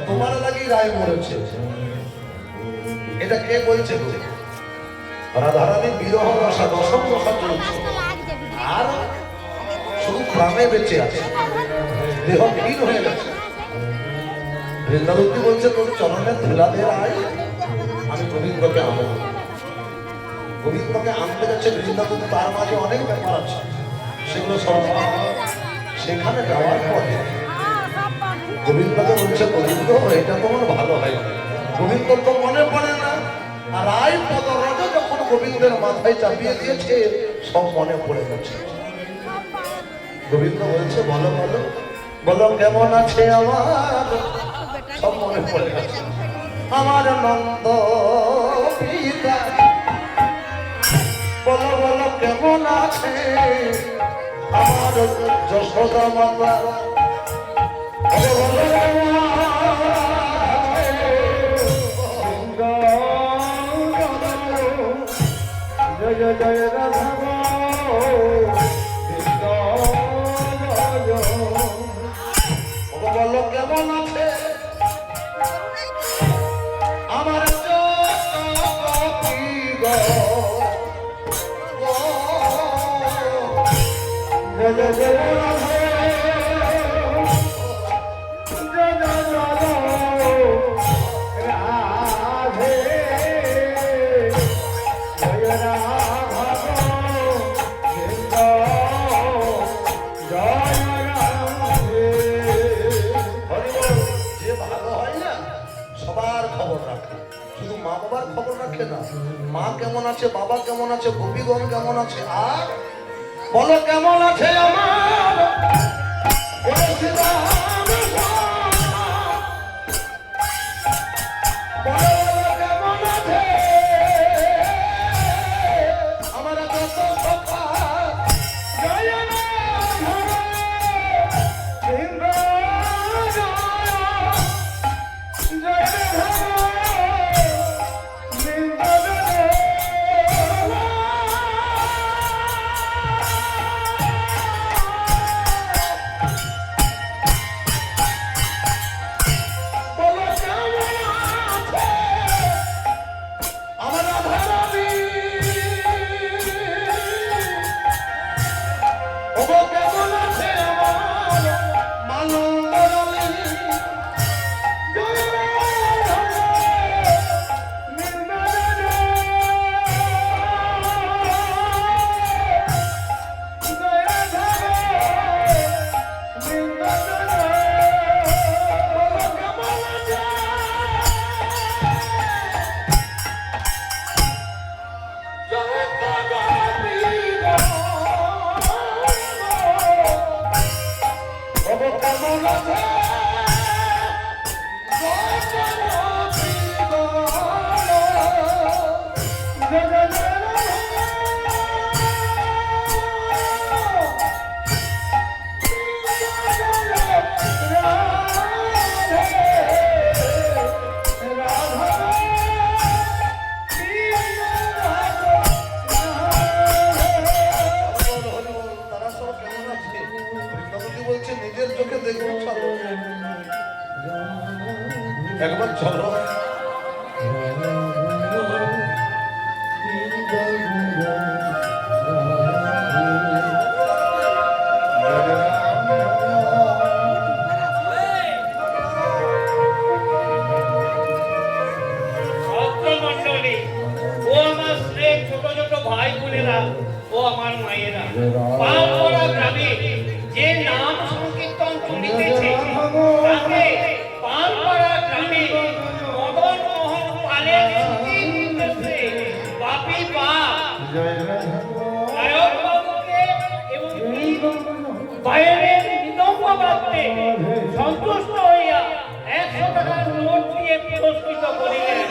তোমার লাগি রায় মরেছে, এটা কে বলছে? রাধারানী বিরহ দশা দশম দশা চলছে, আর শুধু প্রাণে বেঁচে আছে, দেহ ক্ষীণ হয়ে গেছে। বৃন্দাবতী বলছে তোর চরণের ধুলা দে রায়, আমি গোবিন্দকে আনবো। গোবিন্দকে আনতে যাচ্ছে বৃন্দাবতী, তার মাঝে অনেক ব্যাপার আছে, সেগুলো সব সেখানে যাওয়ার পরে গোবিন্দকে বলছে গোবিন্দ এটা তোমার ভালো হয়। গোবিন্দ তো মনে পড়ে না, আর রায় পদরজ যখন গোবিন্দের মাথায় চাপিয়ে দিয়েছে সব মনে পড়ে গেছে। গোবিন্দ বলছে বলো বলো বলো কেমন আছে আমার, সব মনে পড়ে গেছে। আমার নন্দ পিতা আমার যশোদা মাতা জয় জয় রাধা বলো কেমন আছে আমার জয় জয় রাধা জয় জয় রাধে জয় রাধা যে ভালো হয় না সবার খবর রাখে, শুধু মা বাবার খবর রাখে না, মা কেমন আছে, বাবা কেমন আছে, গোপীগণ কেমন আছে, আর বলো কেমন আছে আমার নিজের চোখে দেখবো, চলো একবার চলো। ছোট ছোট ভাই বোনেরা ও আমার মায়েরা, পালপাড়া গ্রামে যে নাম সংকীর্তন চলিতেছে তাতে পালপাড়া গ্রামে মদন মোহন পালের ছুটির নির্দেশে বাপি বাপ নায়ক বাবুকে এবং বাইরের বিলম্ব বাবুকে সন্তুষ্ট হইয়া 100 টাকার নোট দিয়ে পুরস্কৃত করিলেন।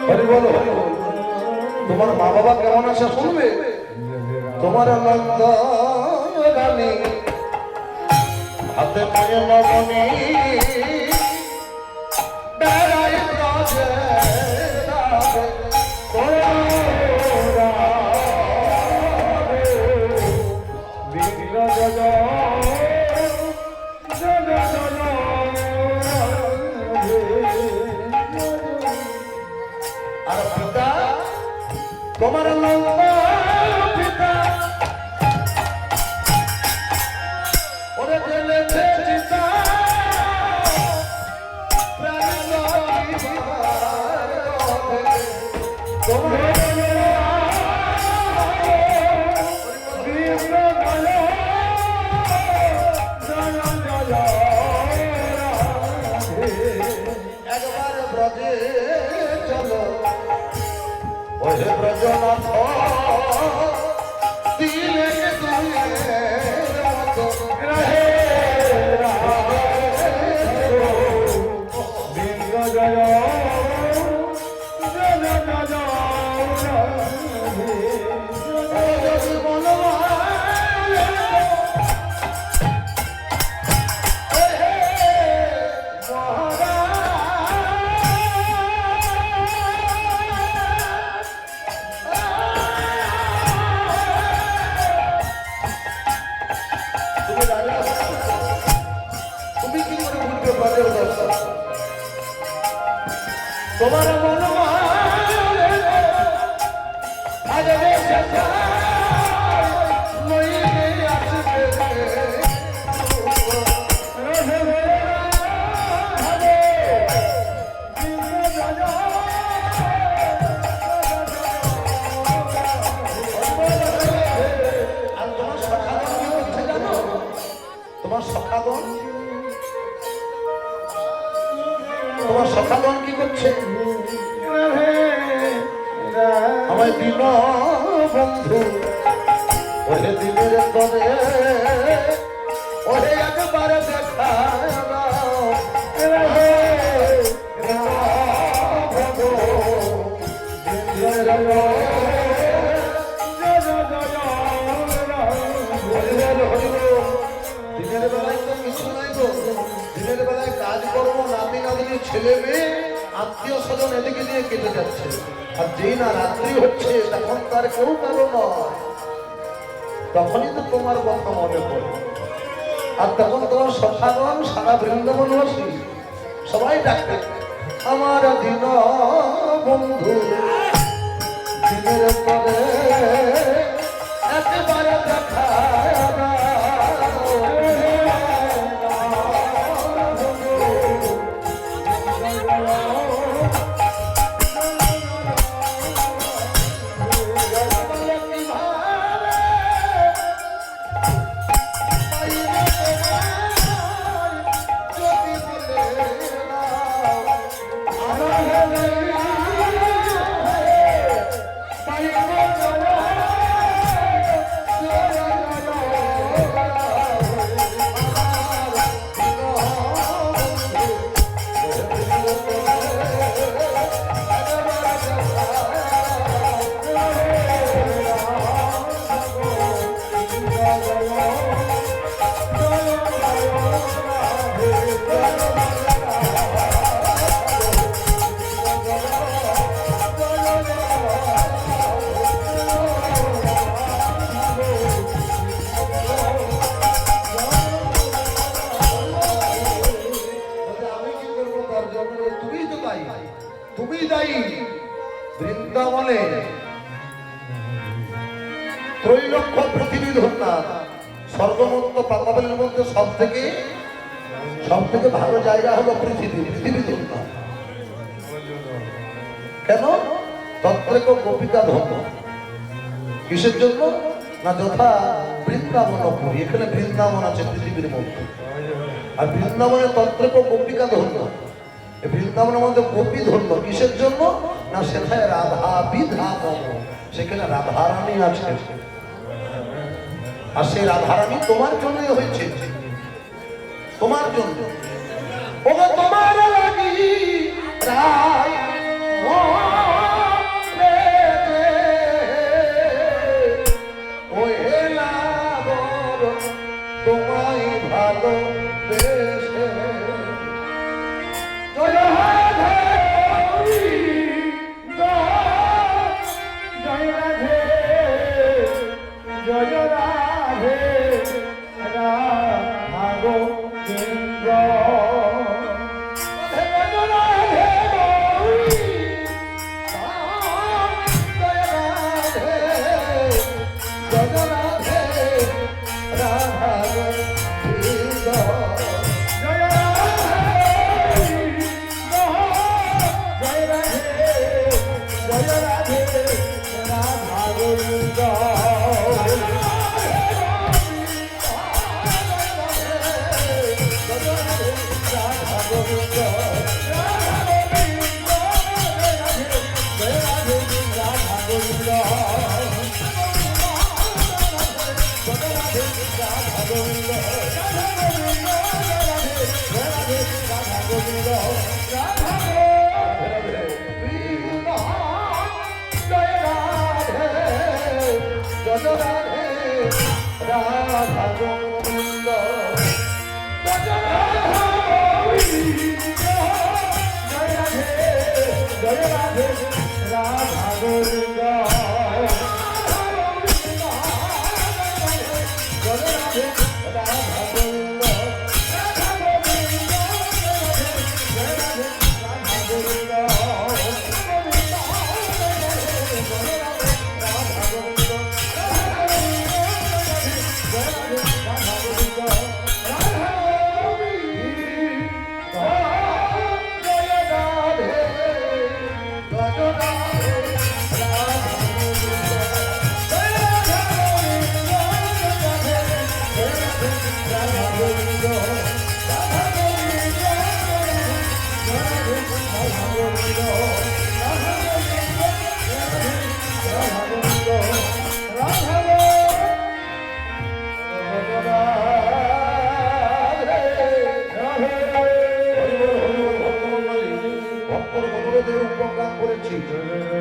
হরি বল, হরি বল। তোমার মা বাবা কেমন আছে শুনবে, তোমার নন্দ রানী হাতে পায়ে নবনী বেড়াই রাজে রাজে আর পিতা তোমার নন্দ পিতা ওরে জেলেছে চিতা প্রাণ তোমার একবার ব্রজে চলো ওহে ব্রজনাথ দিলে দুলে মতো রহে বিন্দ জয় তুমি রাজা, তুমি কি করে বুঝবে ব্রজের দশা? তোমার মন তোমার সখাগণ, তোমার সখাগণ কি করছে? আমায় দিন বন্ধু, ওহে দিনের তরে, ওহে একবারে দেখা দাও। দিনের বেলায় তো কিছু নাই গো, দিনের বেলায় কাজ করবো, নাতি নাতনি ছেলে মেয়ে আত্মীয় স্বজন এদিকে নিয়ে কেটে যাচ্ছে। আর যেই না রাত্রি হচ্ছে তখন তার কেউ কারো নয়, তখনই তো তোমার কথা মনে পড়ে। আর তখন তোমার সখাগণ সারা বৃন্দাবনবাসী সবাই ডাকবে আমার দিন বন্ধু, দিনের পরে একেবারে দেখা দাও। তুমি দায়ী। বৃন্দাবনে ত্রৈলক্ষ পৃথিবী ধন্যা, স্বর্গমন্ত পাতাবলীর মধ্যে সব থেকে ভালো জায়গা হলো পৃথিবী ধন্যা। কেন? তত্রেক গোপিকা ধন্য। কিসের জন্য? না যথা বৃন্দাবন পুরী, এখানে বৃন্দাবন আছে পৃথিবীর মধ্যে। আর বৃন্দাবনে তত্রেক গোপিকা ধন্য, বৃন্দাবনের মধ্যে গোপী ধন্য। কিসের জন্য? না সেখানে রাধা বিধা মম, সেখানে রাধারানী আছে। আর সেই রাধারানী তোমার জন্যই হয়েছে, তোমার জন্য। ওগো তোমার লাগি রায় তোমায় ভালো বেশে জয় রাধে জয় রাধে রাধা গোবিন্দ ভক্তর বদলে উপকার করেছি,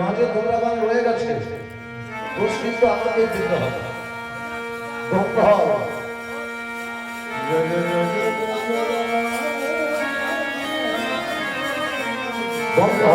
মাঝে তোমরা গান রয়ে গেছে, দোষ কিন্তু আমাকেই দিতে হবে। গঙ্গা গঙ্গা